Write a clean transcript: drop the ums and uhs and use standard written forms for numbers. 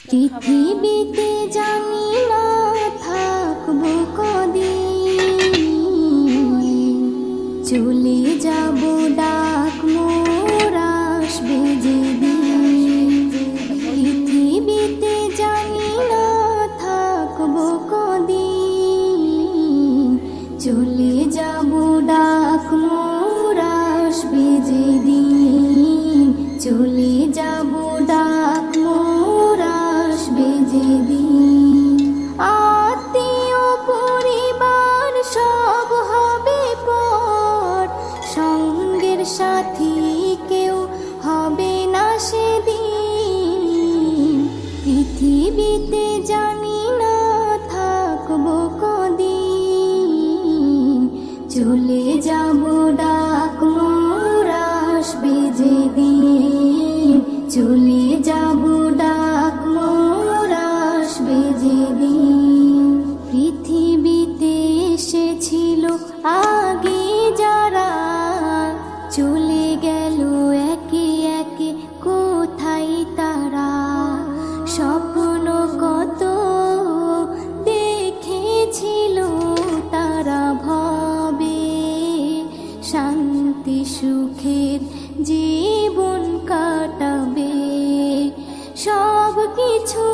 পৃথিবীতে জানি না থাকবো কদিন, চলে যাব ডাক মোর আসবে যেদিন। পৃথিবীতে জানি না থাকবো কদিন, চলে যাব ডাক মোর আসবে যেদিন, চলে যাব ডাক মোর আসবে যেদিন। আত্মীয় পরিবার সব হবে পর, সঙ্গের সাথী কেউ হবে না সেদিন। পৃথিবীতে জানি না থাকবো কদিন, চলে যাব ডাক মোর আসবে যেদিন, চলে যাব ডাক মোর আসবে যেদিন। পৃথিবীতে এসেছিল আগে যারা, চলে গেল একে একে কোথায় তারা। স্বপ্ন কত দেখেছিল তারা ভবে, শান্তি সুখের জীবন কাটাবে। সব কিছু